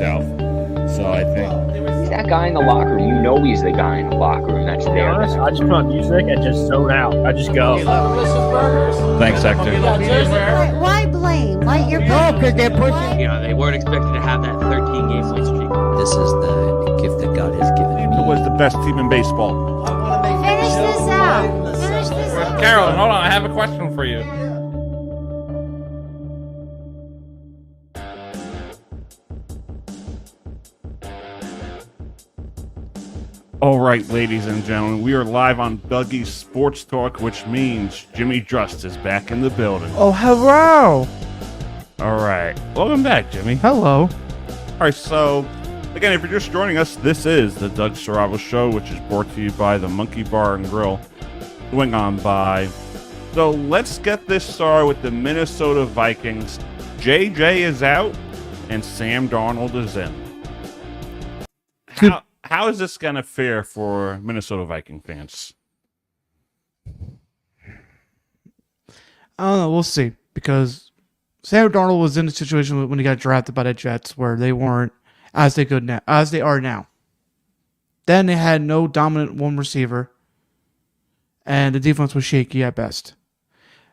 South. So I think He's that guy in the locker room. You know he's the guy in the locker room that's To be there. honest, I just put on music and just zone out. I just go. thanks, Hector. Why blame? Why you're because they're pushing. You know, they weren't expected to have that 13-game win streak. This is the gift that God has given me. It was the best team in baseball. Finish this out. Finish this out. Carolyn, hold on. I have a question for you. All right, ladies and gentlemen, we are live on Dougie's Sports Talk, which means Jimmy Just is back in the building. Oh, hello. All right. Welcome back, Jimmy. Hello. All right, so, again, if you're just joining us, this is the Doug Saravo Show, which is brought to you by the Monkey Bar and Grill, Swing On By. So let's get this started with the Minnesota Vikings. JJ is out, and Sam Darnold is in. How is this going to fare for Minnesota Viking fans? I don't know. We'll see. Because Sam Darnold was in a situation when he got drafted by the Jets where they weren't as they are now. Then they had no dominant one receiver, and the defense was shaky at best.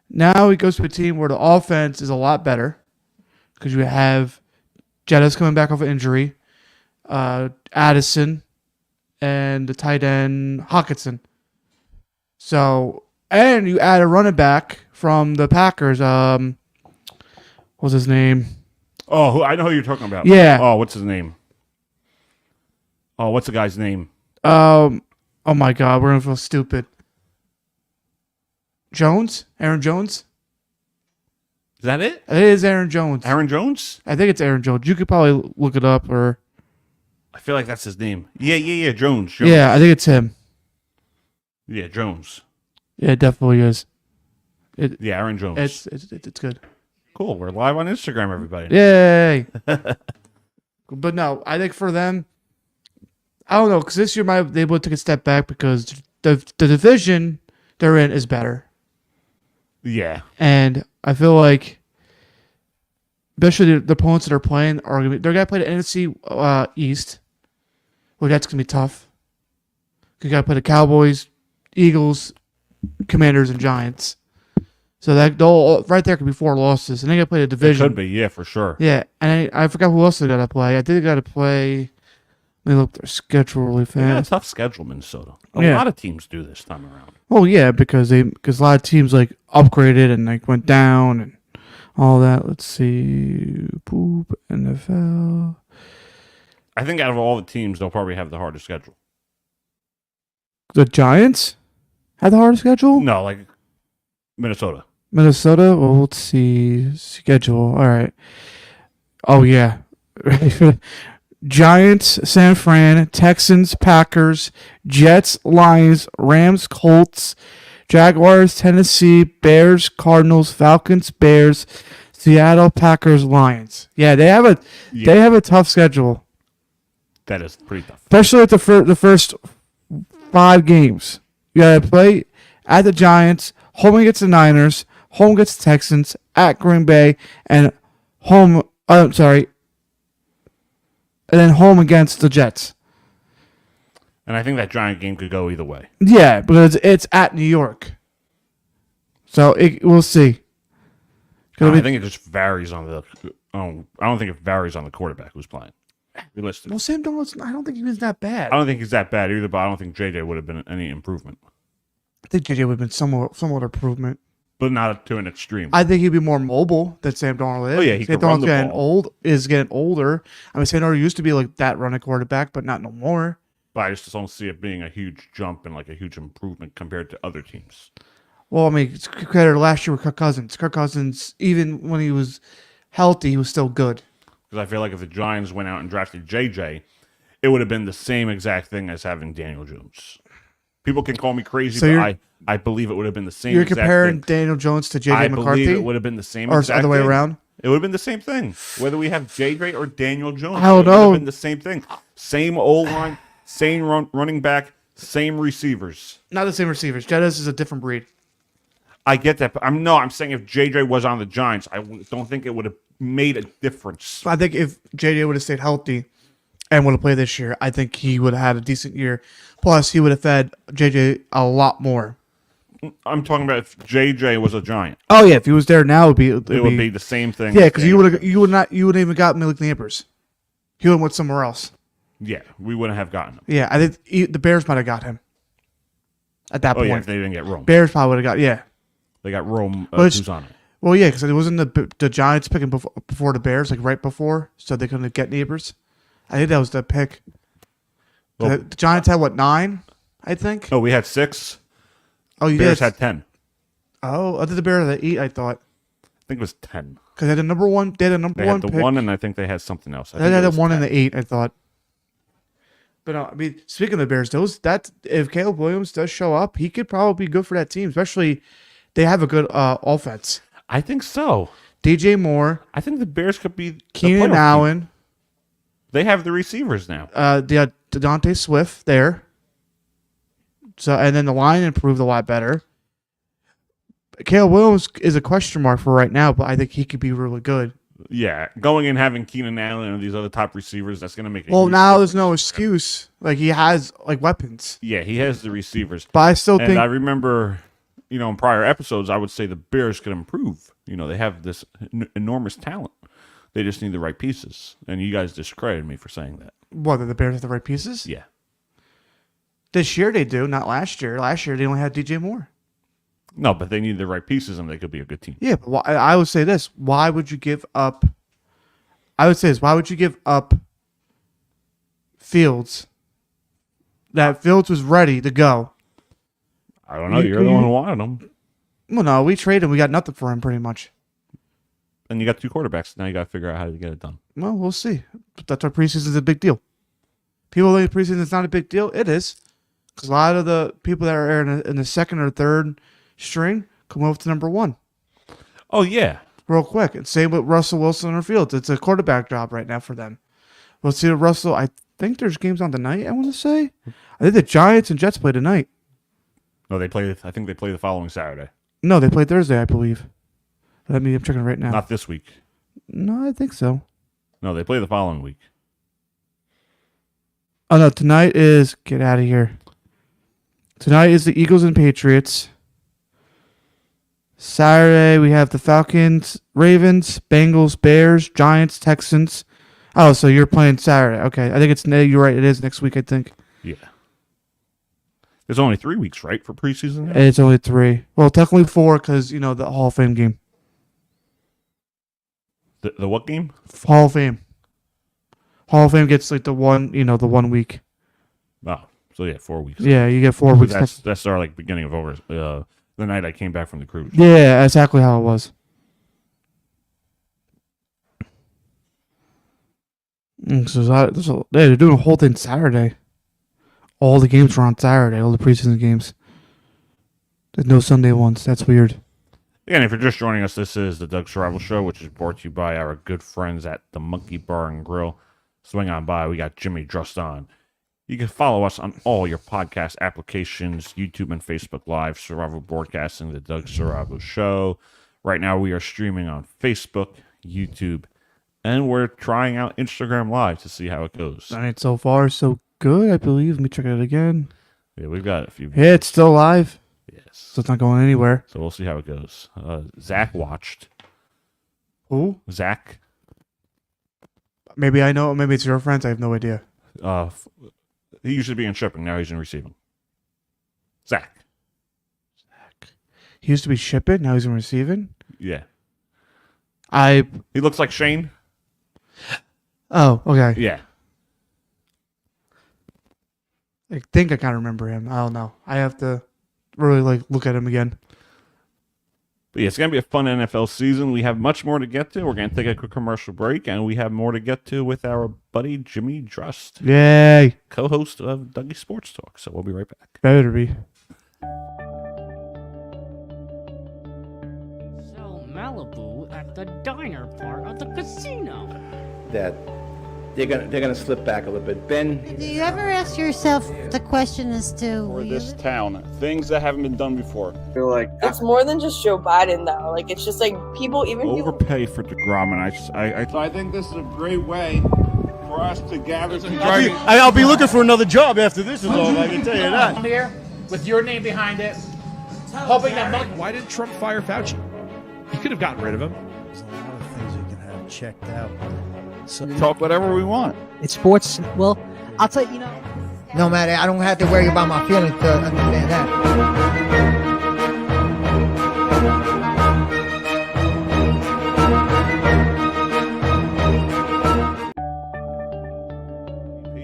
Now he goes to a team where the offense is a lot better because you have Jettis coming back off an injury, Addison, and the tight end Hawkinson. So, and you add a running back from the Packers. What's his name? Oh, I know who you're talking about. Yeah. Oh, what's his name? Oh, what's the guy's name? Oh my God, we're gonna feel stupid. Jones? Aaron Jones? Is that it? It is Aaron Jones. Aaron Jones? I think it's Aaron Jones. You could probably look it up, or I feel like that's his name. Yeah, Jones. yeah, I think it's him. Yeah, Jones. Yeah, it definitely is. Yeah, Aaron Jones. It's good. Cool. We're live on Instagram, everybody. Yay! But no, I think for them, I don't know, because this year they would take a step back because the division they're in is better. Yeah. And I feel like, especially the opponents that are playing are they're gonna play the NFC East. Well, that's gonna be tough. You gotta play the Cowboys, Eagles, Commanders, and Giants. So that right there could be 4 losses, and they gotta play the division. It could be, yeah, for sure. Yeah, and I forgot who else they gotta play. I think they gotta play. Let me look their schedule really They got a fast. tough schedule, Minnesota. A Yeah. lot of teams do this time around. Oh yeah, because a lot of teams like upgraded and like went down and all that. Let's see, NFL. I think out of all the teams, they'll probably have the hardest schedule. The Giants had the hardest schedule. No, like Minnesota. Minnesota. Well, let's see schedule. All right. Oh yeah. Giants, San Fran, Texans, Packers, Jets, Lions, Rams, Colts, Jaguars, Tennessee, Bears, Cardinals, Falcons, Bears, Seattle, Packers, Lions. Yeah, they have a tough schedule, That is pretty tough. especially at the first 5 games. You got to play at the Giants, home against the Niners, home against the Texans, at Green Bay, and home. And then home against the Jets. And I think that Giant game could go either way. Yeah, because it's at New York. So we'll see. I think it just varies on the. I don't think it varies on the quarterback who's playing. Realistically, Well, Sam Darnold, I don't think he was that bad. I don't think he's that bad either, but I don't think JJ would have been any improvement. I think JJ would have been somewhat improvement. But not to an extreme. I think he'd be more mobile than Sam Darnold is. Oh, yeah, he Sam could run Darnold's the getting ball. getting older. I mean, Sam Darnold used to be like that running quarterback, but not no more. But I just don't see it being a huge jump and like a huge improvement compared to other teams. Well, I mean, it's compared last year with Kirk Cousins. Kirk Cousins, even when he was healthy, he was still good. Because I feel like if the Giants went out and drafted JJ, it would have been the same exact thing as having Daniel Jones. People can call me crazy, So but I believe it would have been the same You're exact comparing thing. Daniel Jones to JJ I McCarthy? believe it would have been the same Or exact the other way thing. around? It would have been the same thing. Whether we have JJ or Daniel Jones, I don't it would know. have been the same thing. Same O-line, same running back, same receivers. Not the same receivers. Jettis is a different breed. I get that, but I'm saying if JJ was on the Giants, I don't think it would have made a difference. I think if JJ would have stayed healthy and would have played this year, I think he would have had a decent year. Plus, he would have fed JJ a lot more. I'm talking about if JJ was a Giant. Oh yeah, if he was there now, it would be the same thing. Yeah, because you wouldn't even got Malik Neighbors. He would have went somewhere else. Yeah, we wouldn't have gotten him. Yeah, I think the Bears might have got him at that point. Yeah, if they didn't get Rome. Bears probably would have got, yeah. They got Rome. Which- Who's on it? Well, yeah, because it wasn't the Giants picking before the Bears, like right before, so they couldn't get Neighbors. I think that was the pick. Well, The Giants had, what, 9, I think? No, we had 6. Oh, you Bears did? had 10. Oh, I think the Bears had 8, I thought. I think it was 10. Because they had the number one, They had the pick. 1, and I think they had something else. They had the 1 and the 8, I thought. But no, I mean, speaking of the Bears, if Caleb Williams does show up, he could probably be good for that team. Especially, they have a good offense. I think so. DJ Moore, I think the Bears could be Keenan Allen, They have the receivers now. they had Dante Swift there. So, and then the line improved a lot better. Caleb Williams is a question mark for right now, but I think he could be really good. Yeah, going and having Keenan Allen and these other top receivers, that's going to make a Well, huge now there's difference. no excuse. Like, he has, like, weapons. Yeah, he has the receivers. But I still And think... I remember, in prior episodes, I would say the Bears could improve. They have this enormous talent. They just need the right pieces. And you guys discredited me for saying that. What, that the Bears have the right pieces? Yeah. This year they do, not last year. Last year they only had DJ Moore. No, but they need the right pieces and they could be a good team. Yeah, but I would say this. Why would you give up... I would say this. Why would you give up Fields? That Fields was ready to go. I don't know. You're the one who wanted him. Well, no, we traded him. We got nothing for him, pretty much. And you got 2 quarterbacks. Now you got to figure out how to get it done. Well, we'll see. But that's why preseason is a big deal. People think preseason is not a big deal. It is. Because a lot of the people that are in the second or third string come over to number 1 Oh, yeah. real quick. And same with Russell Wilson or Fields. It's a quarterback job right now for them. We'll see Russell. I think there's games on tonight, I want to say. I think the Giants and Jets play tonight. No, I think they play the following Saturday. No, they play Thursday, I believe. I'm checking right now. Not this week. No, I think so. No, they play the following week. Oh, no, tonight is... Get out of here. Tonight is the Eagles and Patriots. Saturday, we have the Falcons, Ravens, Bengals, Bears, Giants, Texans. Oh, so you're playing Saturday. Okay, I think you're right. It is next week, I think. Yeah. There's only 3 weeks, right, for preseason? And it's only 3. Well, technically 4 because, the Hall of Fame game. The what game? Hall of Fame. Hall of Fame gets like the 1 week. Oh, so yeah, 4 weeks. Yeah, you get 4 weeks. That's our beginning of over the night I came back from the cruise. Yeah, exactly how it was. So they're doing a whole thing Saturday. All the games were on Saturday, all the preseason games. There's no Sunday ones. That's weird. Again, if you're just joining us, this is the Doug Survival Show, which is brought to you by our good friends at the Monkey Bar and Grill. Swing on by. We got Jimmy Drust on. You can follow us on all your podcast applications, YouTube and Facebook Live, Survival Broadcasting, the Doug Survival Show. Right now, we are streaming on Facebook, YouTube, and we're trying out Instagram Live to see how it goes. I mean, so far, so good, I believe. Let me check it again. Yeah, we've got a few. Yeah, it's still live. Yes. So it's not going anywhere. So we'll see how it goes. Zach watched. Who? Zach. Maybe I know. Maybe it's your friends. I have no idea. He used to be in shipping. Now he's in receiving. Zach. He used to be shipping. Now he's in receiving. Yeah. He looks like Shane. Oh, okay. Yeah. I think I kind of remember him. I don't know. I have to really look at him again. But yeah, it's going to be a fun NFL season. We have much more to get to. We're going to take a quick commercial break, and we have more to get to with our buddy Jimmy Drust, Yay! co-host of Dougie Sports Talk. So we'll be right back. Better be. Sell Malibu at the diner part of the casino. That they're gonna slip back a little bit. Ben, Do you ever ask yourself the question as to For this town, things that haven't been done before. I feel like It's more than just Joe Biden, though. Like, it's just like people, Overpay for DeGrom, and I think this is a great way for us to gather. I'll be looking for another job after this is over. I can tell you that. Here, with your name behind it, hoping that. Why did Trump fire Fauci? He could have gotten rid of him. There's a lot of things you can have checked out. So, Talk whatever we want. It's sports. Well, I'll tell you, no matter, I don't have to worry about my feelings to understand that.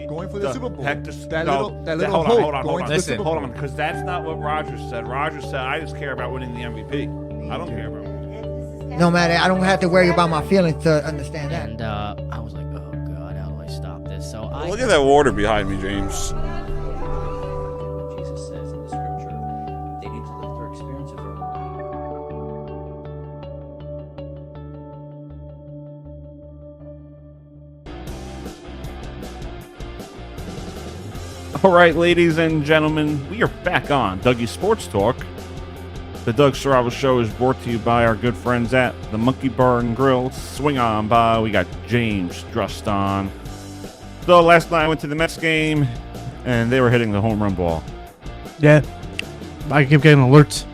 Going for the Super Bowl. Hold on, because that's not what Roger said. Roger said, I just care about winning the MVP. I don't care about winning. No matter, I don't have to worry about my feelings to understand that. and I was like, oh God, how do I stop this? So I Look at that water behind me, James. Jesus says in the scripture, they need to live through experiences. All right, ladies and gentlemen, we are back on Dougie Sports Talk. The Doug Saravo Show is brought to you by our good friends at the Monkey Bar and Grill. Swing on by. We got James dressed on. So last night I went to the Mets game, and they were hitting the home run ball. Yeah. I keep getting alerts.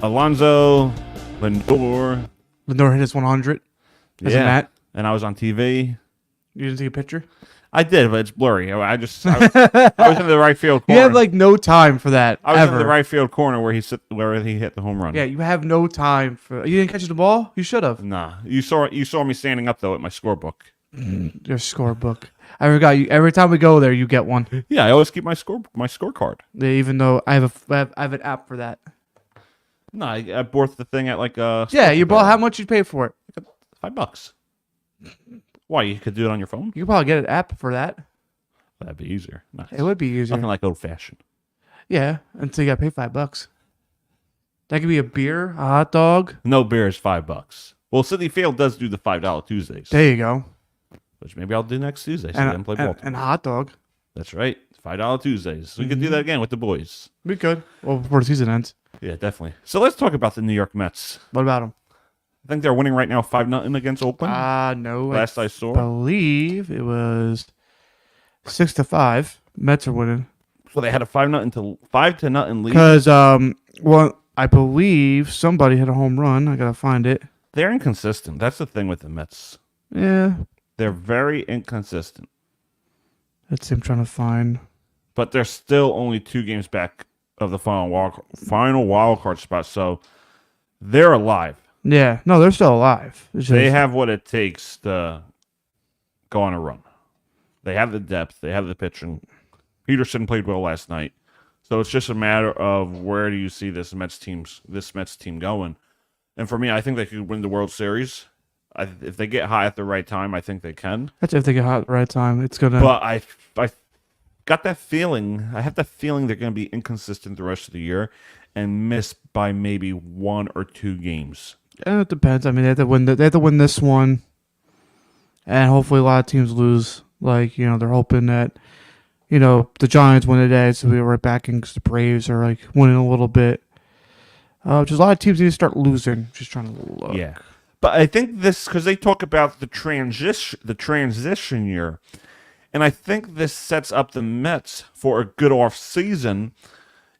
Alonzo, Lindor. Lindor hit his 100. As a Matt. And I was on TV. You didn't take a picture? I did, but it's blurry. I was in the right field corner. You had like no time for that. I was ever. in the right field corner where he hit the home run. Yeah, you have no time for. You didn't catch the ball. You should have. Nah, you saw me standing up though at my scorebook. Your scorebook. I forgot you. Every time we go there, you get one. Yeah, I always keep my scorecard. Yeah, even though I have an app for that. No, I bought the thing at like Yeah, you bought. How much you pay for it? $5. Why, you could do it on your phone? You could probably get an app for that. That'd be easier. Nice. It would be easier. Nothing like old fashioned. Yeah, until you got to pay $5. That could be a beer, a hot dog. No beer is $5. Well, City Field does do the $5 Tuesdays. There you go. Which maybe I'll do next Tuesday. So and, play and a hot dog. That's right. $5 Tuesdays. We could do that again with the boys. We could. Well, before the season ends. Yeah, definitely. So let's talk about the New York Mets. What about them? I think they're winning right now 5-0 against Oakland. No. Last I saw. I believe it was 6-5. Mets are winning. So they had a 5-0 lead. Because I believe somebody hit a home run. I gotta find it. They're inconsistent. That's the thing with the Mets. Yeah. They're very inconsistent. That's him trying to find. But they're still only 2 games back of the final wild card spot. So they're alive. Yeah, no, they're still alive. They have what it takes to go on a run. They have the depth. They have the pitching. Peterson played well last night. So it's just a matter of where do you see this Mets team going. And for me, I think they could win the World Series. If they get high at the right time, I think they can. That's if they get hot at the right time. It's gonna. But I got that feeling. I have that feeling they're going to be inconsistent the rest of the year and miss by maybe 1 or 2 games. It depends. I mean, they have to win. They have to win this one, and hopefully, a lot of teams lose. Like they're hoping that the Giants win today, so we're right back in because the Braves are like winning a little bit. Just a lot of teams need to start losing. Just trying to look. Yeah, but I think this because they talk about the transition year, and I think this sets up the Mets for a good off season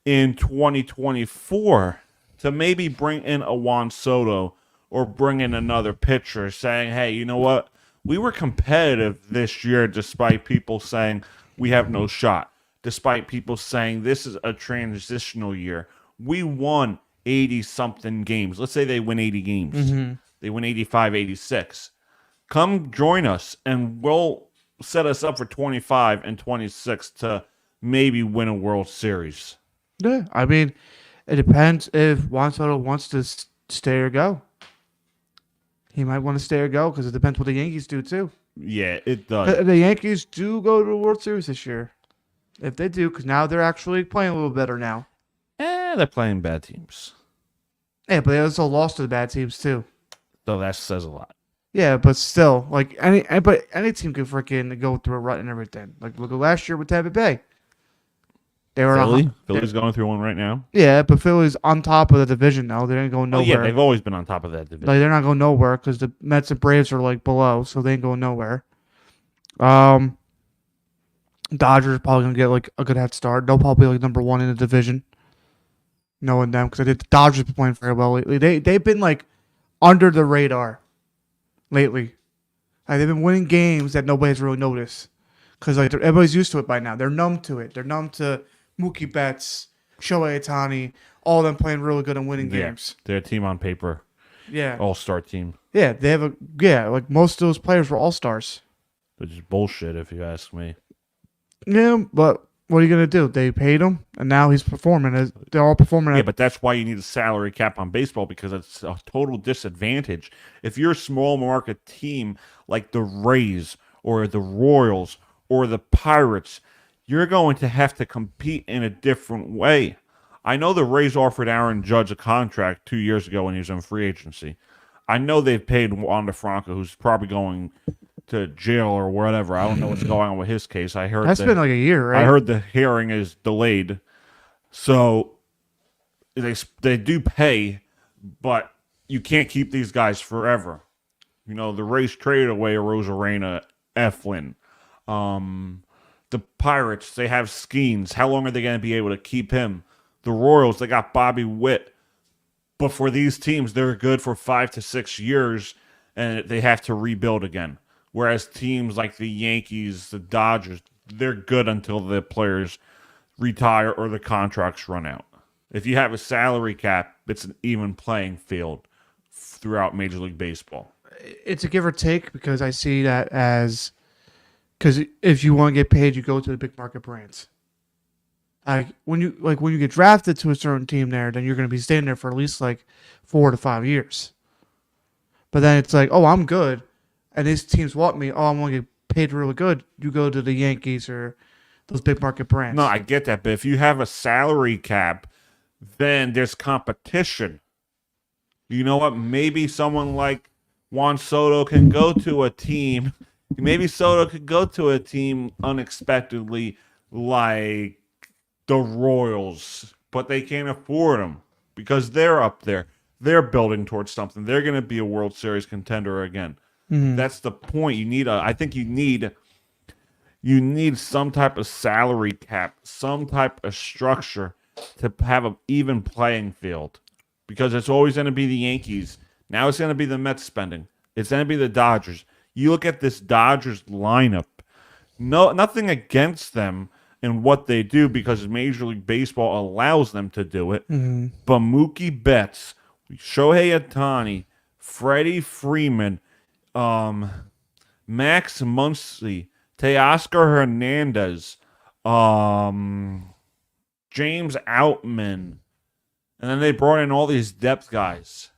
in 2024. To maybe bring in a Juan Soto or bring in another pitcher saying, hey, you know what? We were competitive this year despite people saying we have no shot. Despite people saying this is a transitional year. We won 80-something games. Let's say they win 80 games. Mm-hmm. They win 85, 86. Come join us, and we'll set us up for 25 and 26 to maybe win a World Series. Yeah, I mean... It depends if Juan Soto wants to stay or go. He might want to stay or go because it depends what the Yankees do too. Yeah, it does. The Yankees do go to the World Series this year. If they do, because now they're actually playing a little better now. They're playing bad teams. Yeah, but they also lost to the bad teams too. So that says a lot. Yeah, but still, like any team could freaking go through a rut and everything. Like look at last year with Tampa Bay. They were Philly's going through one right now. Yeah, but Philly's on top of the division now. They ain't going nowhere. Oh, yeah, they've always been on top of that division. Like they're not going nowhere because the Mets and Braves are like below, so they ain't going nowhere. Dodgers are probably gonna get like a good head start. They'll probably be like number 1 in the division. Knowing them, because I did the Dodgers been playing very well lately. They've been like under the radar lately. Like, they've been winning games that nobody's really noticed because like everybody's used to it by now. They're numb to it. They're numb to Mookie Betts, Shohei Ohtani, all of them playing really good and winning games. They're a team on paper. Yeah, all-star team. Yeah, they have like most of those players were all-stars. Which is bullshit, if you ask me. Yeah, but what are you gonna do? They paid him, and now he's performing. They're all performing. Yeah, but that's why you need a salary cap on baseball, because it's a total disadvantage. If you're a small market team like the Rays or the Royals or the Pirates, you're going to have to compete in a different way. I know the Rays offered Aaron Judge a contract 2 years ago when he was in free agency. I know they've paid Wander Franco, who's probably going to jail or whatever. I don't know what's going on with his case. I heard that's been like a year, right? I heard the hearing is delayed, so they do pay, but you can't keep these guys forever. You know, the Rays traded away Rosarena, Eflin. The Pirates, they have Skeens. How long are they going to be able to keep him? The Royals, they got Bobby Witt. But for these teams, they're good for 5 to 6 years, and they have to rebuild again. Whereas teams like the Yankees, the Dodgers, they're good until the players retire or the contracts run out. If you have a salary cap, it's an even playing field throughout Major League Baseball. It's a give or take, because I see that as, because if you want to get paid, you go to the big market brands. When you get drafted to a certain team there, then you're going to be staying there for at least like 4 to 5 years. But then it's like, oh, I'm good, and these teams want me. Oh, I'm going to get paid really good. You go to the Yankees or those big market brands. No, I get that, but if you have a salary cap, then there's competition. You know what? Maybe someone like Juan Soto can go to a team. Maybe Soto could go to a team unexpectedly, like the Royals, but they can't afford them because they're up there. They're building towards something. They're going to be a World Series contender again. Mm-hmm. That's the point. I think you need some type of salary cap, some type of structure to have an even playing field, because it's always going to be the Yankees. Now it's going to be the Mets spending. It's going to be the Dodgers. You look at this Dodgers lineup. No, nothing against them and what they do, because Major League Baseball allows them to do it. Mm-hmm. But Mookie Betts, Shohei Ohtani, Freddie Freeman, Max Muncy, Teoscar Hernandez, James Outman, and then they brought in all these depth guys.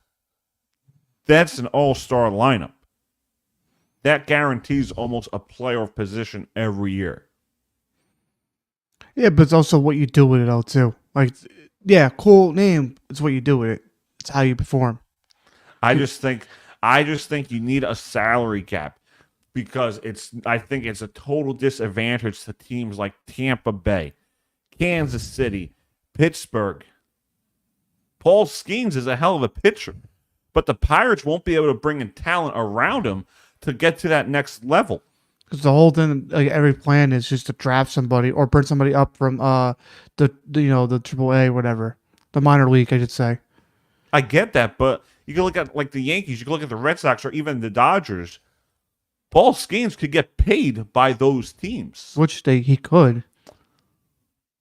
That's an all-star lineup. That guarantees almost a playoff position every year. Yeah, but it's also what you do with it all too. Like, yeah, cool name. It's what you do with it. It's how you perform. I just think you need a salary cap, because I think it's a total disadvantage to teams like Tampa Bay, Kansas City, Pittsburgh. Paul Skeens is a hell of a pitcher, but the Pirates won't be able to bring in talent around him to get to that next level. Because the whole thing, like every plan is just to draft somebody or bring somebody up from the AAA, whatever, the minor league, I should say. I get that, but you can look at like the Yankees, you can look at the Red Sox, or even the Dodgers. Paul Skeens could get paid by those teams, Which he could.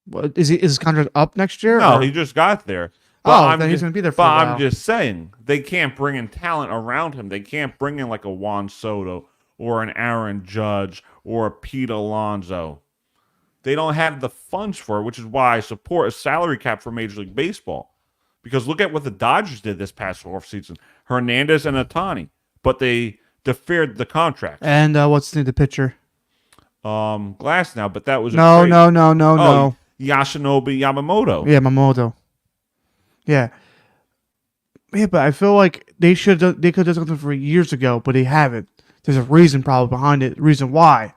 What, is his contract up next year? No, or? he just got there. Then he's going to be there for a while. I'm just saying, they can't bring in talent around him. They can't bring in like a Juan Soto or an Aaron Judge or a Pete Alonso. They don't have the funds for it, which is why I support a salary cap for Major League Baseball. Because look at what the Dodgers did this past offseason. Hernandez and Ohtani. But they deferred the contract. And what's the pitcher? Glass now, but that was no. Yashinori Yamamoto. Yeah, Yamamoto. Yeah. Yeah, but I feel like they could have done something for years ago, but they haven't. There's a reason probably behind it. Reason why.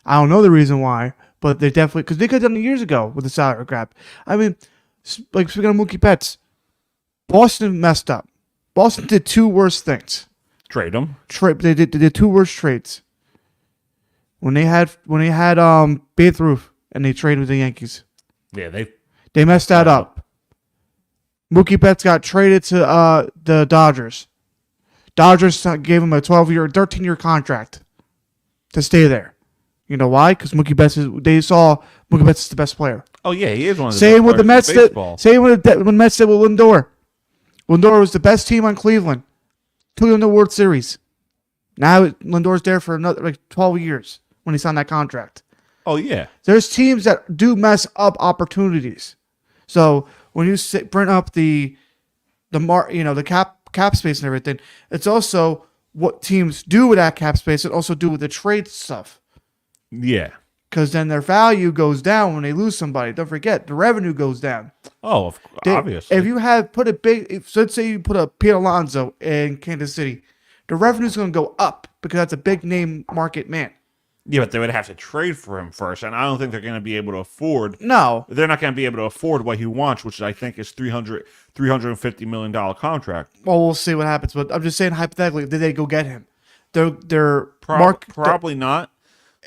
I don't know the reason why, but they definitely, because they could have done it years ago with the salary cap. I mean, like speaking of Mookie Betts, Boston messed up. Boston did two worst things. Trade them. They did two worst trades. When they had Babe Ruth and they traded with the Yankees. Yeah, they messed that up. Mookie Betts got traded to the Dodgers. Dodgers gave him a 13-year contract to stay there. You know why? Because they saw Mookie Betts is the best player. Oh yeah, he is one of the same best with the Mets. Same with the Mets did with Lindor. Lindor was the best team on Cleveland. Took him to the World Series. Now Lindor's there for another 12 years when he signed that contract. Oh yeah. There's teams that do mess up opportunities. So when you bring up the cap space and everything, it's also what teams do with that cap space and also do with the trade stuff. Yeah. Because then their value goes down when they lose somebody. Don't forget, the revenue goes down. Oh, obviously. If you let's say you put a Pete Alonso in Kansas City, the revenue's going to go up because that's a big name market man. Yeah, but they would have to trade for him first, and I don't think they're going to be able to afford. No, they're not going to be able to afford what he wants, which I think is $350 million contract. Well, we'll see what happens, but I'm just saying hypothetically, did they go get him? Probably not,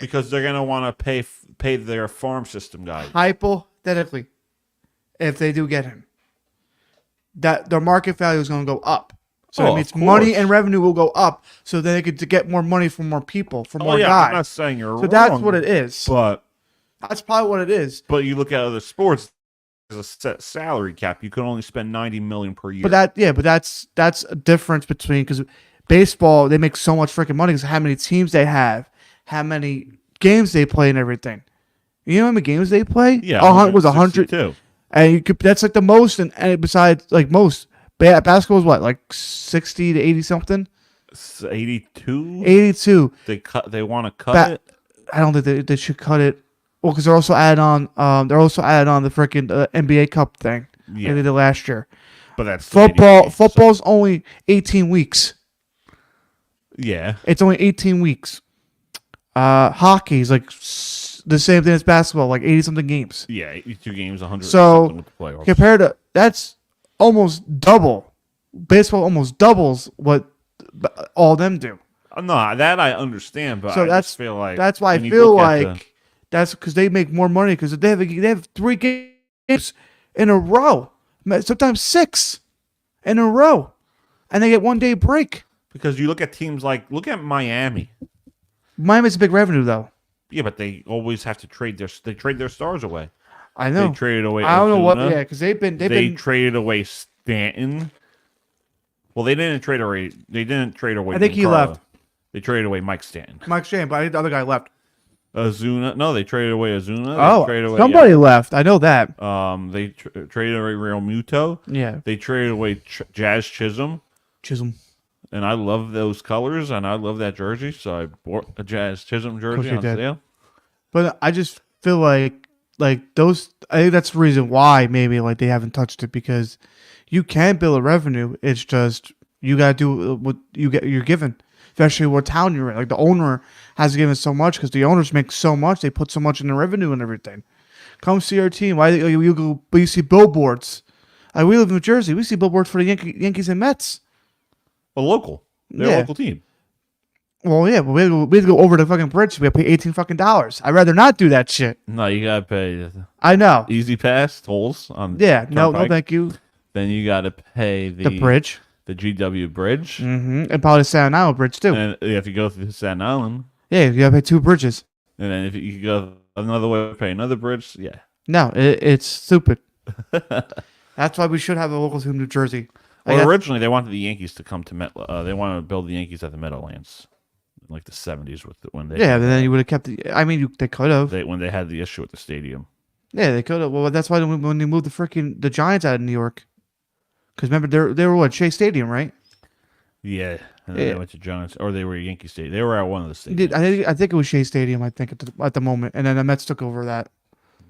because they're going to want to pay their farm system guy. Hypothetically, if they do get him, that their market value is going to go up. So that means money and revenue will go up, so then they could get more money from more people, from more guys. I'm not saying you're wrong. So that's what it is. But that's probably what it is. But you look at other sports, there's a set salary cap. You can only spend $90 million per year. But that's a difference between, because baseball, they make so much freaking money because how many teams they have, how many games they play, and everything. You know how many games they play? Yeah, it was 100. And that's like the most, and besides most. Basketball is what, 60 to 80 something? 82. 82. They want to cut it. I don't think they should cut it. Well, because they're also adding on. They're also adding on the freaking NBA Cup thing. Yeah. They did last year. But that's football. Football's only 18 weeks. Yeah. It's only 18 weeks. Hockey's the same thing as basketball, 80 something games. Yeah, 82 games, 100. So with the playoffs. compared to that's almost double. Baseball almost doubles what all them do. No, that I understand, but so I just feel like that's why I feel like that's because they make more money because they have 3 games in a row, sometimes 6 in a row, and they get 1 day break. Because you look at teams look at Miami. Miami's a big revenue though. Yeah, but they always have to trade their stars away. I know. They traded away. I don't know what. Ozuna. Yeah, because they traded away Stanton. Well, they didn't trade away. I think he left. They traded away Mike Stanton. But I think the other guy left. Ozuna. No, they traded away Ozuna. Somebody left. I know that. They traded away Real Muto. Yeah. They traded away Jazz Chisholm. And I love those colors, and I love that jersey, so I bought a Jazz Chisholm jersey on sale. But I just feel like those. I think that's the reason why maybe they haven't touched it, because you can build a revenue. It's just you gotta do what you're given, especially what town you're in. The owner has given so much because the owners make so much. They put so much in the revenue and everything. Come see our team. Why you go? But you see billboards. We live in New Jersey. We see billboards for the Yankees and Mets. A local. They're a local team. Well, yeah, but we had to go over the fucking bridge. We have to pay $18. I'd rather not do that shit. No, you gotta pay. I know. Easy Pass tolls on. Yeah, no, thank you. Then you gotta pay the bridge, the GW Bridge, and probably the Staten Island Bridge too. And if you go through Staten Island, yeah, you gotta pay 2 bridges. And then if you go another way, pay another bridge. Yeah. No, it's stupid. That's why we should have a local team in New Jersey. Well, originally they wanted the Yankees to come to they wanted to build the Yankees at the Meadowlands, in the 70s when they. Yeah, but then you would have kept the. I mean, they could have. When they had the issue with the stadium. Yeah, they could have. Well, that's why when they moved the Giants out of New York, because remember they were what, Shea Stadium, right? Yeah, and then they went to Giants, or they were Yankee Stadium. They were at one of the stadiums. I think it was Shea Stadium. I think at the moment, and then the Mets took over that.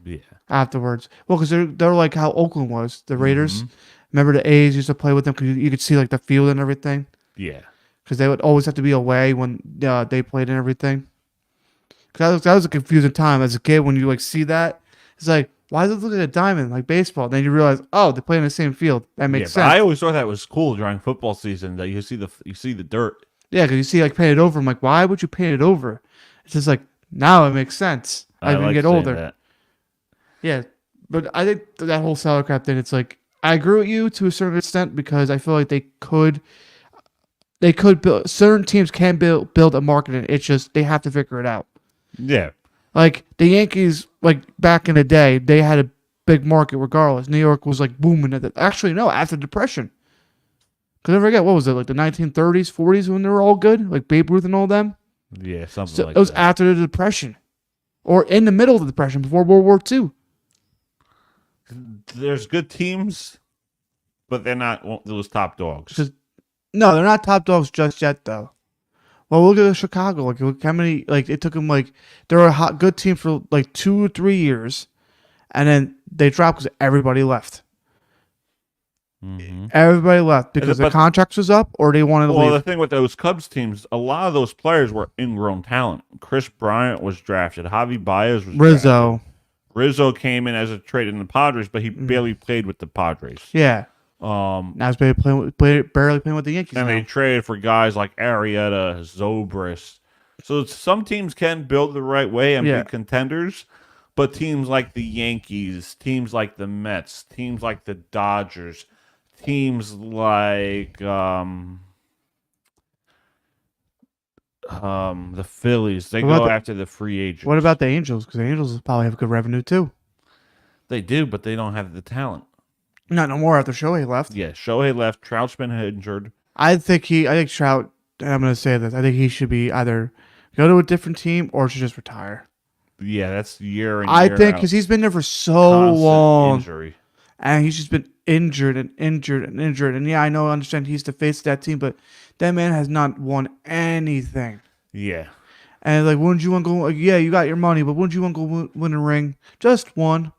Yeah. Afterwards, well, because they're like how Oakland was, the Raiders. Remember the A's used to play with them because you could see like the field and everything. Yeah. Because they would always have to be away when they played and everything. Because that was a confusing time as a kid when you like see that. It's like, why does it look like a diamond like baseball? Then you realize, oh, they play in the same field. That makes sense. I always thought that was cool during football season that you see the dirt. Yeah, because you see like painted over. I'm like, why would you paint it over? It's just like now it makes sense. I even get older. That. Yeah, but I think that whole salary cap thing. It's like I agree with you to a certain extent because I feel like they could build certain teams can build a market, and it's just they have to figure it out. Yeah. Like the Yankees, like back in the day, they had a big market regardless. New York was like booming at that. Actually, no, after the Depression. Because I forget, what was it, like the 1930s, 40s when they were all good? Like Babe Ruth and all them? Yeah, something like that. It was after the Depression. Or in the middle of the Depression, before World War II. There's good teams, but they're not those top dogs. No, they're not top dogs just yet, though. Well, look at Chicago. Like, look how many, like, it took them, like, they were a good team for, like, 2 or 3 years, and then they dropped because everybody left. Mm-hmm. Everybody left because the contracts was up or they wanted to leave. Well, the thing with those Cubs teams, a lot of those players were ingrown talent. Chris Bryant was drafted. Javi Baez was Rizzo. drafted. Rizzo came in as a trade in the Padres, but he barely played with the Padres. Yeah. Now he's barely playing with the Yankees. And they traded for guys like Arrieta, Zobrist. So some teams can build the right way and be contenders, but teams like the Yankees, teams like the Mets, teams like the Dodgers, teams like the Phillies, they go after the free agents. What about the Angels? Because the Angels probably have good revenue too. They do, but they don't have the talent. Not no more after Shohei left. Yeah, Shohei left. Trout's been injured. I think Trout, and I'm going to say this, I think he should be either go to a different team or should just retire. Yeah, that's year and I year think out. because he's been there for so long. Injury. And he's just been injured and injured and injured. And yeah, I understand he's the face of that team, but that man has not won anything. Yeah. And like, wouldn't you want to go? Like, yeah, you got your money, but wouldn't you want to go win a ring? Just one.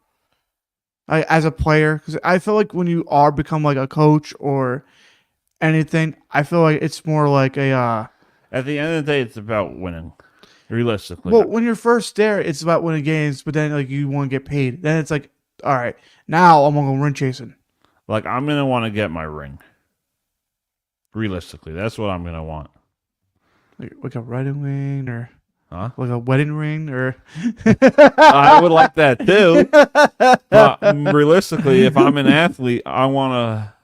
As a player, because I feel like when you become like a coach or anything, I feel like it's more like a. At the end of the day, it's about winning. Realistically. Well, when you're first there, it's about winning games, but then like you want to get paid. Then it's like, all right, now I'm gonna go ring chasing. Like I'm gonna want to get my ring. Realistically, that's what I'm gonna want. Like a wedding ring or. Huh? Like a wedding ring or I would like that too. But realistically, if I'm an athlete, I want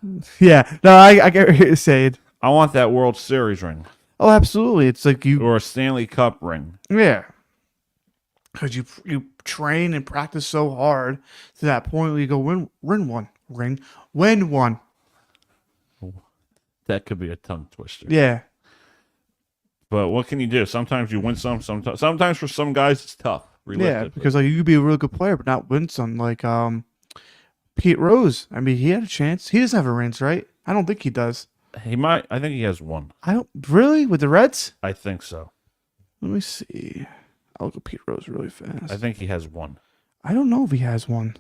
to. Yeah, no, I get what you're saying. I want that World Series ring. Oh, absolutely! It's like or a Stanley Cup ring. Yeah, because you train and practice so hard to that point where you go win one. That could be a tongue twister. Yeah. But what can you do? Sometimes you win some. Sometimes for some guys it's tough. Yeah, because like you could be a really good player but not win some. Like Pete Rose. I mean, he had a chance. He doesn't have a ring, right? I don't think he does. He might. I think he has one. I don't really with the Reds. I think so. Let me see. I'll look at Pete Rose really fast. I think he has one. I don't know if he has one.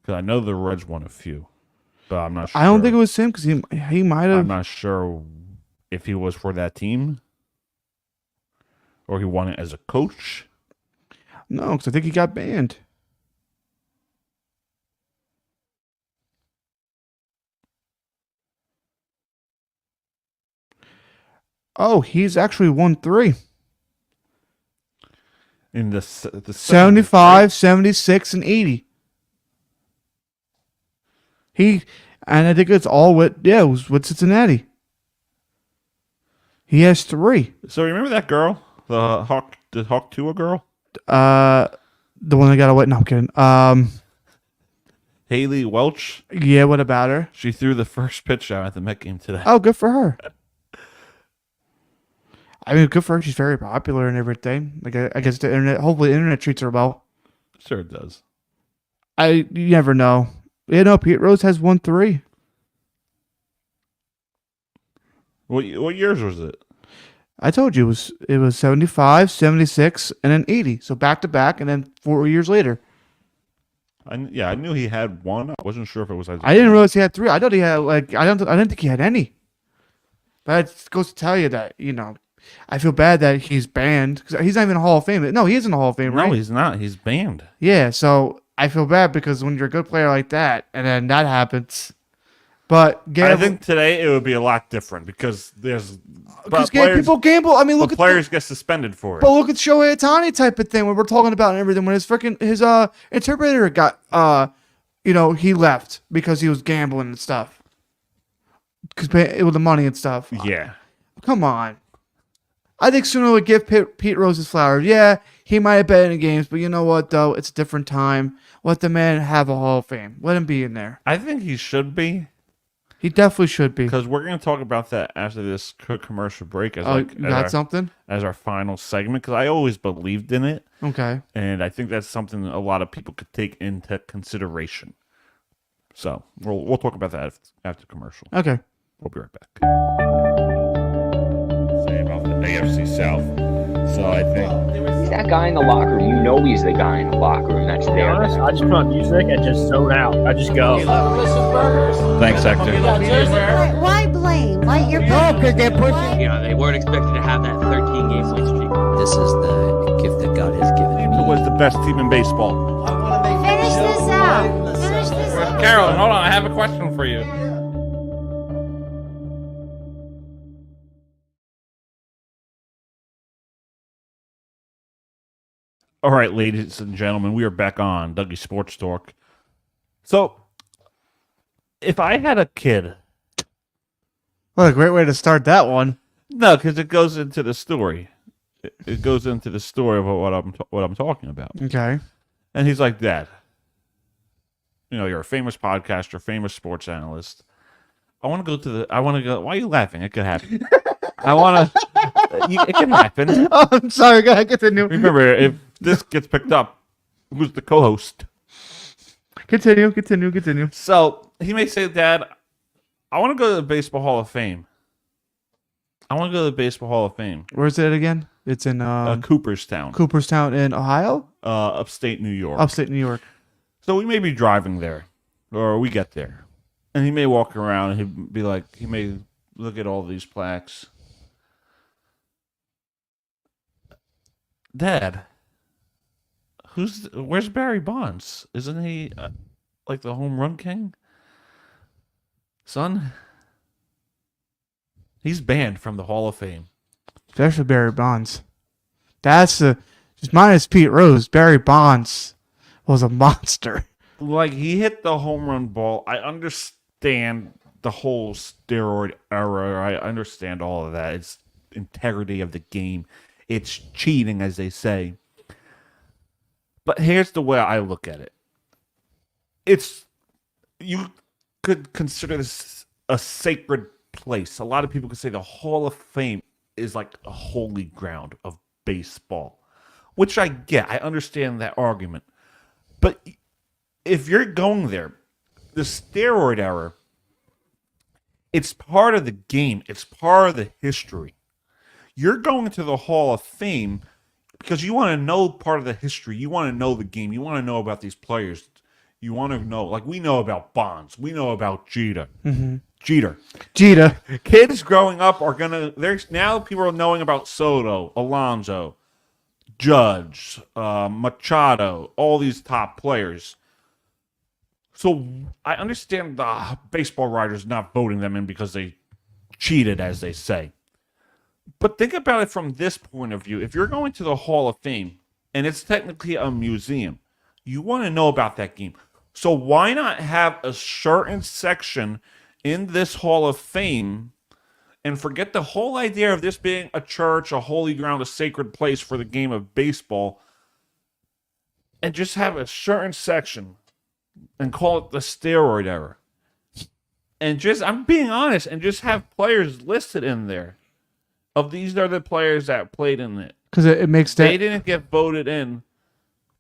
Because I know the Reds won a few. But I'm not sure. I don't think it was him because he might have. I'm not sure if he was for that team or he won it as a coach. No, because I think he got banned. Oh, he's actually won 3. In the 75, 76, and 80. And I think it's all it was with Cincinnati. He has 3. So remember that girl, the Hawk Tua girl? The one that got away. No, I'm kidding. Haley Welch. Yeah, what about her? She threw the first pitch out at the Met game today. Oh, good for her. I mean, good for her. She's very popular and everything. Like, I guess the internet. Hopefully, the internet treats her well. Sure, it does. You never know. Yeah, no, Pete Rose has won 3. What years was it? I told you it was 75, 76, and then 80. So back to back, and then 4 years later. I knew he had one. I wasn't sure if it was. I didn't realize he had 3. I thought he had like I didn't think he had any. But it goes to tell you that I feel bad that he's banned because he's not even in the Hall of Fame. No, he is in the Hall of Fame, right? No, he's not. He's banned. Yeah, so I feel bad because when you're a good player like that, and then that happens. But I think today it would be a lot different because people gamble. I mean, look at players get suspended for it. But look at Shohei Ohtani type of thing when we're talking about and everything. When his interpreter got he left because he was gambling and stuff. Because it was the money and stuff. Yeah. Come on. I think sooner we give Pete Rose his flowers. Yeah, he might have been in the games, but you know what, though? It's a different time. Let the man have a Hall of Fame. Let him be in there. I think he should be. He definitely should be. Because we're going to talk about that after this commercial break. Something? As our final segment, because I always believed in it. Okay. And I think that's something a lot of people could take into consideration. So we'll talk about that after commercial. Okay. We'll be right back. Say about the AFC South. So I think that guy in the locker room, you know he's the guy in the locker room that's To be there. honest, I just put on music and just zone out. I just go. Thanks, Hector. Why blame? Why you're because they're pushing. They weren't expected to have that 13 game win streak. This is the gift that God has given me. It was the best team in baseball. Finish this out. Finish this out. Carolyn, hold on. I have a question for you. All right, ladies and gentlemen, we are back on Dougie Sports Talk. So, if I had a kid... What a great way to start that one. No, because it goes into the story. It goes into the story of what I'm talking about. Okay. And he's like, Dad, you're a famous podcaster, famous sports analyst. I want to go. Why are you laughing? It could happen. It can happen. Oh, I'm sorry. Go ahead. Continue. Remember, if this gets picked up, who's the co-host? Continue. So he may say, Dad, I want to go to the Baseball Hall of Fame. Where's it again? It's in Cooperstown. Cooperstown in Ohio? Upstate New York. Upstate New York. So we may be driving there, or we get there. And he may walk around and he'd be like, he may look at all these plaques. Dad, where's Barry Bonds? Isn't he like the home run king? Son, he's banned from the Hall of Fame. Especially Barry Bonds. That's just minus Pete Rose. Barry Bonds was a monster. Like, he hit the home run ball. I understand the whole steroid era. I understand all of that. It's integrity of the game. It's cheating, as they say. But here's the way I look at it. You could consider this a sacred place. A lot of people could say the Hall of Fame is like a holy ground of baseball, which I get. I understand that argument. But if you're going there, the steroid era, it's part of the game. It's part of the history. You're going to the Hall of Fame because you want to know part of the history. You want to know the game. You want to know about these players. You want to know, like we know about Bonds. We know about Jeter. Mm-hmm. Jeter. Kids growing up are going to, now people are knowing about Soto, Alonso, Judge, Machado, all these top players. So I understand the baseball writers not voting them in because they cheated, as they say. But think about it from this point of view. If you're going to the Hall of Fame, and it's technically a museum, you want to know about that game. So why not have a certain section in this Hall of Fame and forget the whole idea of this being a church, a holy ground, a sacred place for the game of baseball, and just have a certain section and call it the steroid era. And just, I'm being honest, and just have players listed in there. Of these are the players that played in it. Because it makes They didn't get voted in,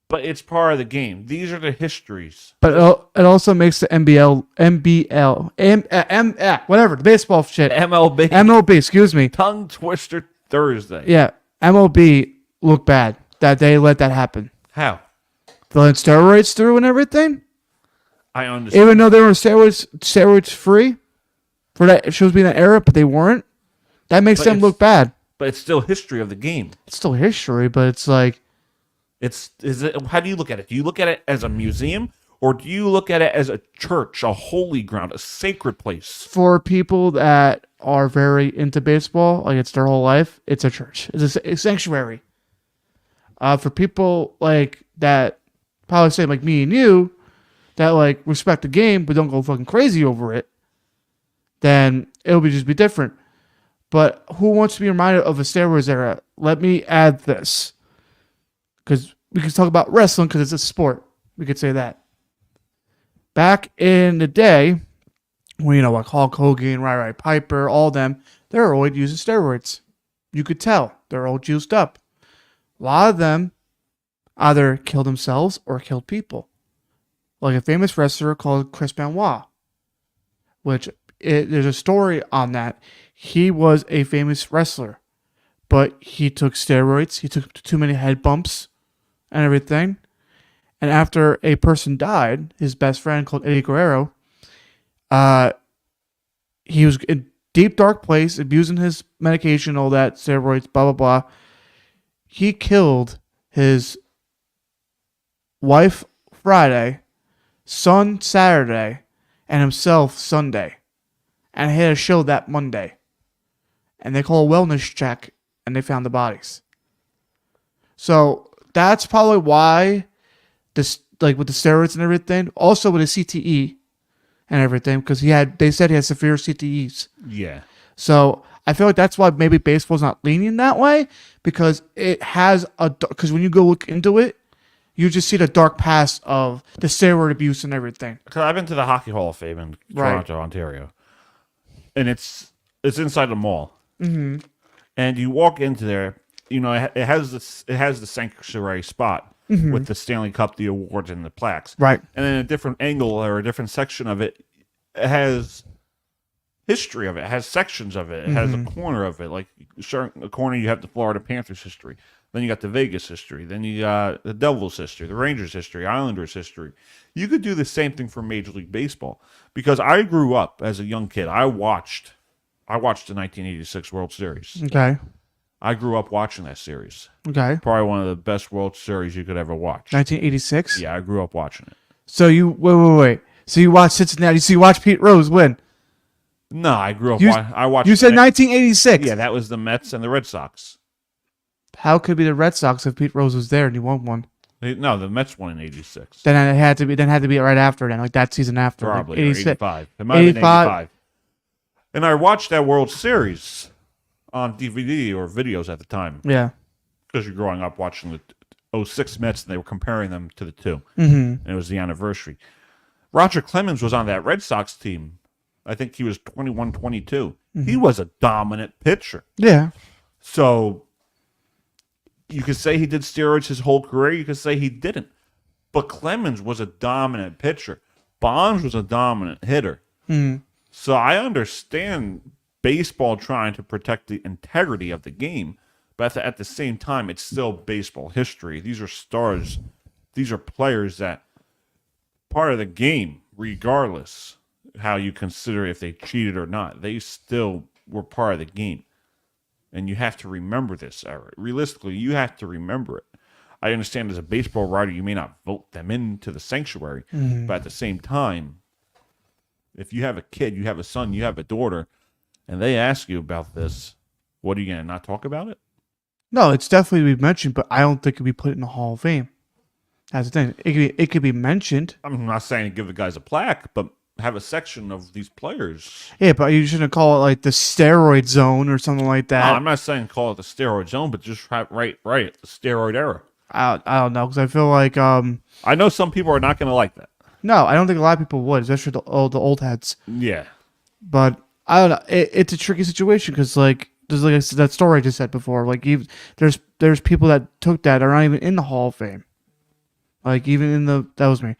but it's part of the game. These are the histories. But it also makes the whatever, the baseball shit. MLB, excuse me. Tongue Twister Thursday. Yeah, MLB look bad that they let that happen. How? steroids through and everything. I understand. Even though they were steroids free for that, it shows me that era, but they weren't. That makes them look bad. But it's still history of the game. It's still history, but it's like, how do you look at it? Do you look at it as a museum, or do you look at it as a church, a holy ground, a sacred place? for people that are very into baseball, like it's their whole life, it's a church. It's a sanctuary. For people like that, probably say like me and you, that like respect the game but don't go fucking crazy over it, then it'll just be different. But who wants to be reminded of a steroids era? Let me add this, because we can talk about wrestling because it's a sport. We could say that. Back in the day, when like Hulk Hogan, Roddy Piper, all them, they're all using steroids. You could tell they're all juiced up. A lot of them either killed themselves or killed people. Like a famous wrestler called Chris Benoit, which there's a story on that. He was a famous wrestler, but he took steroids. He took too many head bumps and everything. And after a person died, his best friend called Eddie Guerrero, he was in deep, dark place, abusing his medication, all that, steroids, blah, blah, blah. He killed his wife Friday, son Saturday, and himself Sunday. And he had a show that Monday. And they call a wellness check, and they found the bodies. So that's probably why this, like with the steroids and everything, also with the CTE and everything, because they said he had severe CTEs. Yeah. So I feel like that's why maybe baseball's not leaning that way, because it has because when you go look into it, you just see the dark past of the steroid abuse and everything. Because I've been to the Hockey Hall of Fame in Toronto, Ontario, and it's inside the mall. Mm-hmm. And you walk into there, it has the sanctuary spot with the Stanley Cup, the awards, and the plaques. Right. And then a different angle or a different section of it, it has history of it. It has sections of it. It has a corner of it. Like a corner, you have the Florida Panthers history. Then you got the Vegas history. Then you got the Devils history, the Rangers history, Islanders history. You could do the same thing for Major League Baseball, because I grew up as a young kid. I watched the 1986 World Series. Okay. I grew up watching that series. Okay. Probably one of the best World Series you could ever watch. 1986? Yeah, I grew up watching it. So you wait. So you watched Cincinnati. So you watched Pete Rose win. No, I grew up. I watched. You said 1986. Yeah, that was the Mets and the Red Sox. How could it be the Red Sox if Pete Rose was there and he won one? No, the Mets won in '86. Then it had to be. Then it had to be right after. Then, like that season after. Probably like 86. 85. It might have been 85. And I watched that World Series on DVD or videos at the time. Yeah. Because you're growing up watching the 06 Mets, and they were comparing them to the two. Mm-hmm. And it was the anniversary. Roger Clemens was on that Red Sox team. I think he was 21, 22. Mm-hmm. He was a dominant pitcher. Yeah. So you could say he did steroids his whole career. You could say he didn't. But Clemens was a dominant pitcher. Bonds was a dominant hitter. Mm-hmm. So I understand baseball trying to protect the integrity of the game, but at the same time, it's still baseball history. These are stars. These are players that part of the game, regardless how you consider if they cheated or not, they still were part of the game. And you have to remember this, Eric. Realistically, you have to remember it. I understand as a baseball writer, you may not vote them into the sanctuary, but at the same time, if you have a kid, you have a son, you have a daughter, and they ask you about this, what are you going to not talk about it? No, it's definitely be mentioned, but I don't think it could be put in the Hall of Fame. That's the thing. It could be mentioned. I'm not saying give the guys a plaque, but have a section of these players. Yeah, but you shouldn't call it like the steroid zone or something like that. No, I'm not saying call it the steroid zone, but just right, the steroid era. I don't know, because I feel like I know some people are not going to like that. No, I don't think a lot of people would, especially the old heads. Yeah. But I don't know. It's a tricky situation because, like, there's like that story I just said before. Like, there's people that took that are not even in the Hall of Fame. Like, even in that was me.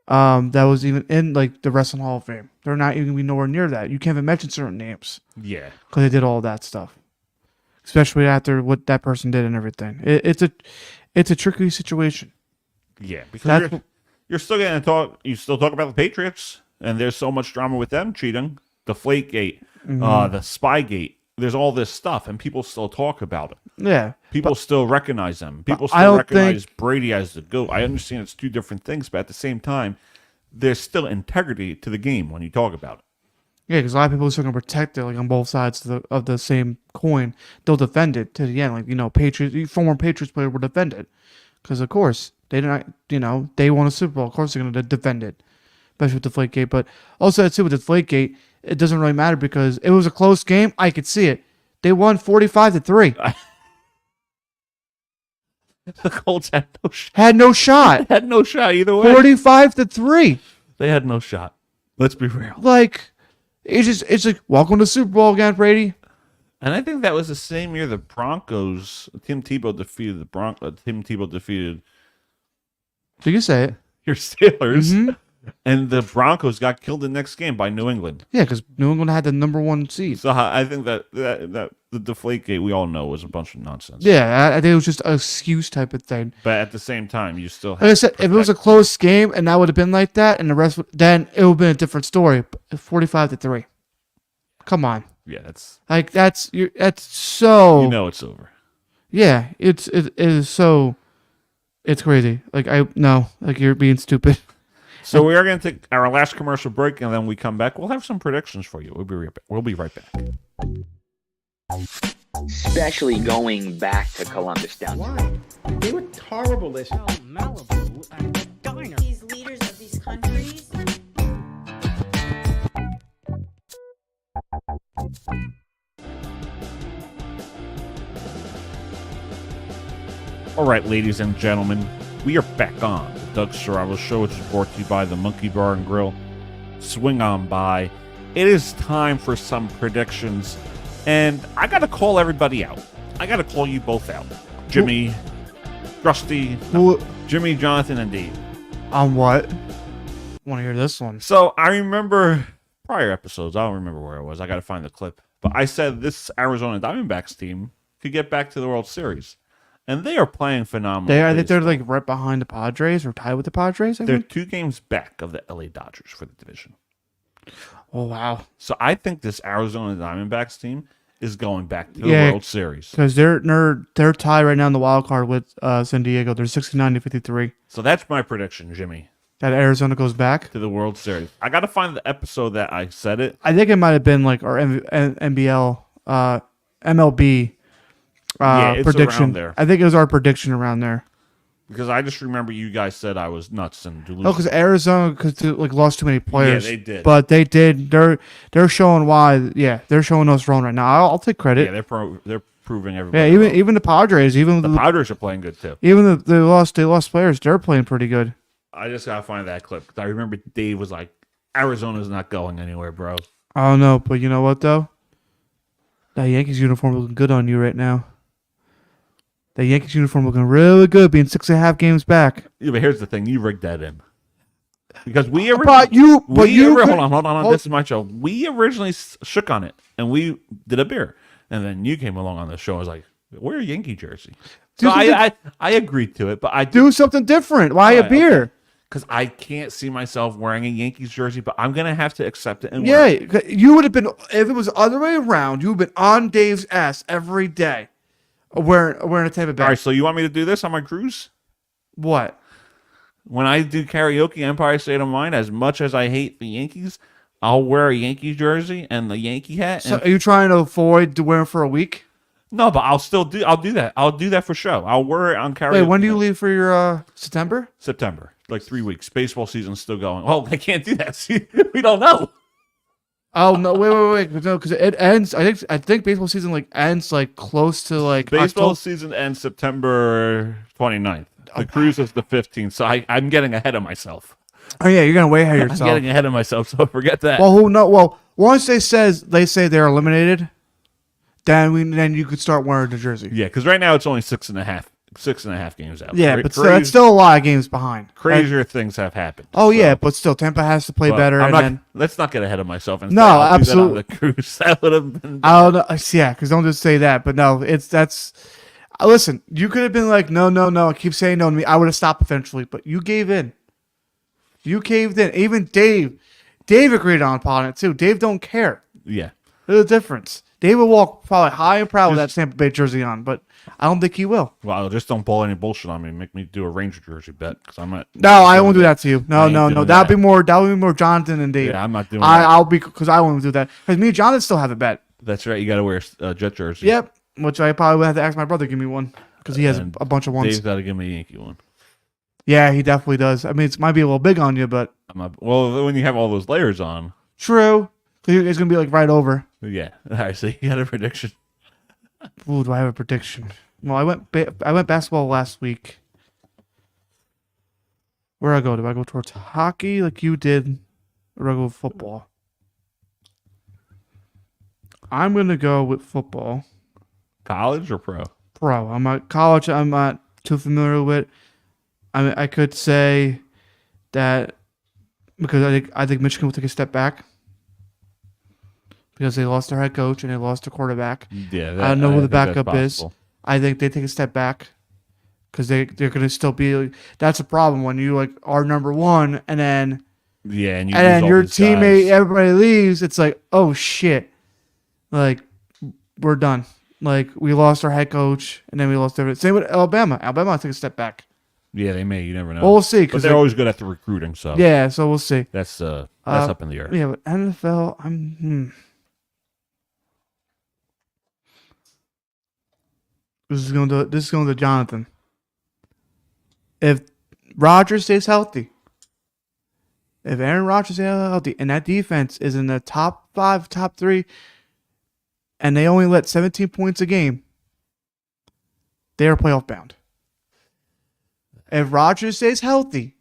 That was even in like the Wrestling Hall of Fame. They're not even gonna be nowhere near that. You can't even mention certain names. Yeah. Because they did all that stuff, especially after what that person did and everything. It's a tricky situation. Yeah, because you're still getting to talk. You still talk about the Patriots, and there's so much drama with them cheating, Deflategate, the Spygate. There's all this stuff, and people still talk about it. Yeah, people still recognize them. People still recognize Brady as the GOAT. I understand it's two different things, but at the same time, there's still integrity to the game when you talk about it. Yeah, because a lot of people are still going to protect it, like on both sides of the same coin. They'll defend it to the end, like Patriots, former Patriots player will defend it, because of course they didn't, they won a Super Bowl. Of course they're going to defend it, especially with Deflategate. But also too with Deflategate, it doesn't really matter because it was a close game. I could see it. They won 45-3. The Colts had no shot. Had no shot either way. 45-3. They had no shot. Let's be real. Like, it's like welcome to Super Bowl again, Brady. And I think that was the same year the Broncos. Tim Tebow defeated the Broncos. Tim Tebow defeated. You can say it. Your Steelers. And the Broncos got killed the next game by New England. Yeah, because New England had the #1 seed. So I think that the Deflategate we all know was a bunch of nonsense. Yeah, I think it was just an excuse type of thing. But at the same time, you still have like I said, if it was a close game and that would have been like that, and the rest, then it would have been a different story. 45-3. Come on. Yeah, that's so. It's over. Yeah, it is so. It's crazy. Like you're being stupid. So we are going to take our last commercial break, and then we come back. We'll have some predictions for you. We'll be right back. Especially going back to Columbus down. Why? They were horrible this year. Malibu and the diner. These leaders of these countries. All right, ladies and gentlemen, we are back on the Doug Serravo Show, which is brought to you by the Monkey Bar and Grill. Swing on by. It is time for some predictions, and I got to call everybody out. I got to call you both out. Jimmy, Rusty, Jimmy, Jonathan, and Dave. On what? Want to hear this one? So I remember prior episodes. I don't remember where it was. I got to find the clip. But I said this Arizona Diamondbacks team could get back to the World Series. And they are playing phenomenal. I think they're like right behind the Padres or tied with the Padres. They're 2 games back of the LA Dodgers for the division. Oh, wow. So I think this Arizona Diamondbacks team is going back to the World Series. Because they're tied right now in the wild card with San Diego. They're 69-53. So that's my prediction, Jimmy. That Arizona goes back to the World Series. I got to find the episode that I said it. I think it might have been like our MLB it's prediction around there. I think it was our prediction around there. Because I just remember you guys said I was nuts and delusional. No, because Arizona lost too many players. Yeah, they did. But they did. They're showing why. Yeah, they're showing us wrong right now. I'll take credit. Yeah, they're proving everybody. Yeah, even the Padres, the Padres are playing good too. Even they lost players. They're playing pretty good. I just gotta find that clip because I remember Dave was like, "Arizona's not going anywhere, bro." I don't know, but you know what though? That Yankees uniform looking good on you right now. The Yankees uniform looking really good, being 6.5 games back. Yeah, but here's the thing: you rigged that in because hold on. This is my show. We originally shook on it, and we did a beer, and then you came along on the show. I was like, "Wear a Yankee jersey." So I agreed to it, but I do something different. Why a beer? Because I can't see myself wearing a Yankees jersey, but I'm gonna have to accept it. And wear it. You would have been if it was the other way around. You would have been on Dave's ass every day. Wearing a Tampa Bay. All right, so you want me to do this on my cruise? What? When I do karaoke Empire State of Mind, as much as I hate the Yankees, I'll wear a Yankees jersey and the Yankee hat. So are you trying to avoid wearing for a week? No, but I'll do that. I'll do that for show. I'll wear it on karaoke. Wait, when do you leave for your September? September, like 3 weeks. Baseball season's still going. Well, I can't do that. See, we don't know. Oh no! Wait! No, because it ends. I think baseball season ends close to baseball October. Season ends September 29th. The cruise is the 15th, so I'm getting ahead of myself. Oh yeah, you're gonna way ahead of yourself. I'm getting ahead of myself, so forget that. Well, once they say they're eliminated, then you could start wearing the jersey. Yeah, because right now it's only 6.5 games out. Yeah, but that's still a lot of games behind. Crazier things have happened. Oh yeah, but still, Tampa has to play better. Let's not get ahead of myself. And no, absolutely. That on the cruise, that would have been. I don't know. Yeah, because don't just say that. But no, Listen, you could have been like, no, no, no. Keep saying no to me. I would have stopped eventually, but you gave in. You caved in. Even Dave agreed on it too. Dave don't care. Yeah. There's a difference. Dave will walk probably high and proud with that Tampa Bay jersey on, but I don't think he will. Well, just don't pull any bullshit on me. Make me do a Ranger jersey bet because I'm not. No, I won't do that to you. No. That'll be more Jonathan and Dave. Yeah, I'm not doing that. that. I'll be because I won't do that because me and Jonathan still have a bet. That's right. You got to wear a Jet jersey. Yep. Which I probably would have to ask my brother to give me one because he has a bunch of ones. Dave's got to give me a Yankee one. Yeah, he definitely does. I mean, it might be a little big on you, but well, when you have all those layers on. True. It's gonna be like right over. Yeah. All right. So you got a prediction? Ooh, do I have a prediction? Well, I went basketball last week. Where do I go? Do I go towards hockey like you did, or do I go with football? I'm gonna go with football. College or pro? Pro. I'm at college. I'm not too familiar with. I could say that because I think Michigan will take a step back because they lost their head coach and they lost their quarterback. Yeah, I don't know who the backup is. I think they take a step back because they're going to still be. That's a problem when you like are number one and then and your teammate everybody leaves. It's like, oh shit, like we're done. Like we lost our head coach and then we lost everything. Same with Alabama. Alabama took a step back. Yeah, they may. You never know. Well, we'll see. But they're always good at the recruiting. So yeah, so we'll see. That's up in the air. Yeah, but NFL, This is going to Jonathan. If Rodgers stays healthy, if Aaron Rodgers stays healthy, and that defense is in the top 5, top 3, and they only let 17 points a game, they are playoff bound. If Rodgers stays healthy,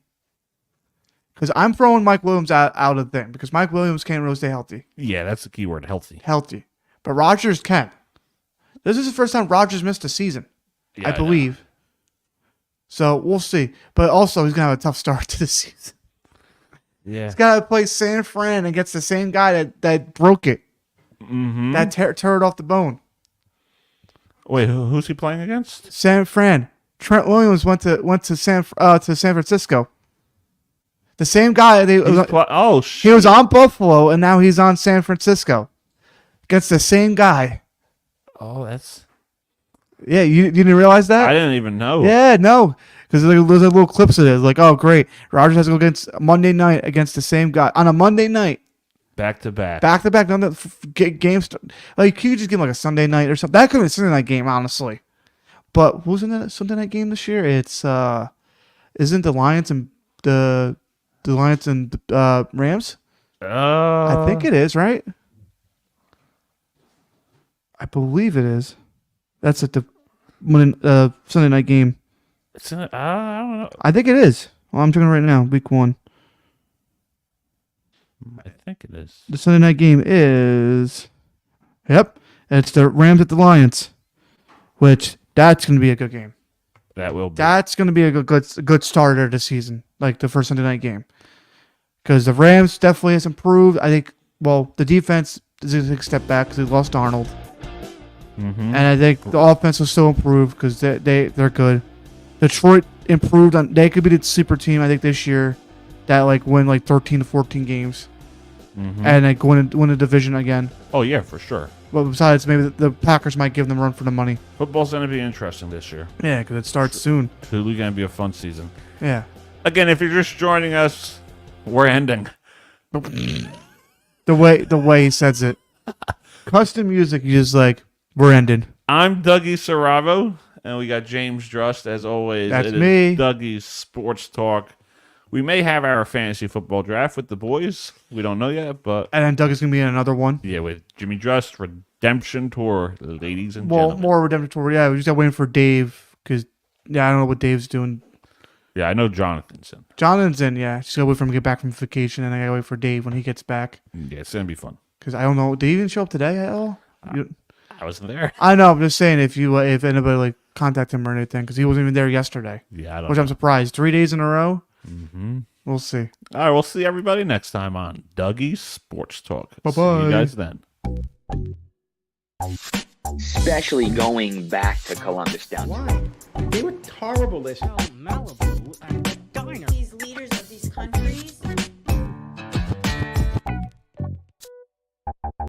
because I'm throwing Mike Williams out of the thing, because Mike Williams can't really stay healthy. Yeah, that's the key word, healthy. Healthy. But Rodgers can. This is the first time Rodgers missed a season, I believe. So we'll see. But also, he's going to have a tough start to the season. Yeah. He's got to play San Fran against the same guy that broke it. Mm-hmm. That tore it off the bone. Wait, who's he playing against? San Fran. Trent Williams went to San Francisco. The same guy. He was on Buffalo, and now he's on San Francisco against the same guy. Oh, that's... Yeah, you didn't realize that? I didn't even know. Yeah, no. Because there's little clips of it. It's like, oh, great. Rodgers has to go against Monday night against the same guy. On a Monday night. Back to back. Back to back. None of the games. Like, you just give him like a Sunday night or something. That could have been a Sunday night game, honestly. But who's in that Sunday night game this year? It's isn't the Lions and the Lions and Rams? I think it is, right? I believe it is. That's at the Sunday night game. I don't know. I think it is. Well, I'm checking right now. Week 1. I think it is. The Sunday night game is. Yep, it's the Rams at the Lions, which that's going to be a good game. That will be. That's going to be a good starter this season, like the first Sunday night game, because the Rams definitely has improved. I think. Well, the defense is going to take a step back because they lost Arnold. Mm-hmm. And I think the offense will still improve because they're good. Detroit improved on. They could be the sleeper team I think this year, that like win like 13 to 14 games, and like win a division again. Oh yeah, for sure. But besides, maybe the Packers might give them a run for the money. Football's going to be interesting this year. Yeah, because it starts soon. It's really going to be a fun season. Yeah. Again, if you're just joining us, we're ending. The way he says it, custom music. He's just like, we're ending. I'm Dougie Saravo, and we got James Drust, as always. That's it me. Is Dougie's Sports Talk. We may have our fantasy football draft with the boys. We don't know yet, but... And then Doug is going to be in another one. Yeah, with Jimmy Drust, Redemption Tour, ladies and gentlemen. More Redemption Tour. Yeah, we just got waiting for Dave, because, I don't know what Dave's doing. Yeah, I know Jonathan's in. Jonathan's in, yeah. Just got to wait for him to get back from vacation, and I got to wait for Dave when he gets back. Yeah, it's going to be fun. Because I don't know. Did he even show up today at all? I wasn't there. I know. I'm just saying if anybody like contact him or anything, because he wasn't even there yesterday. Yeah, I'm surprised. 3 days in a row. Mm-hmm. We'll see. All right, we'll see everybody next time on Dougie's Sports Talk. Bye-bye. See you guys then. Especially going back to Columbus down. Why? They were horrible this. These leaders of these countries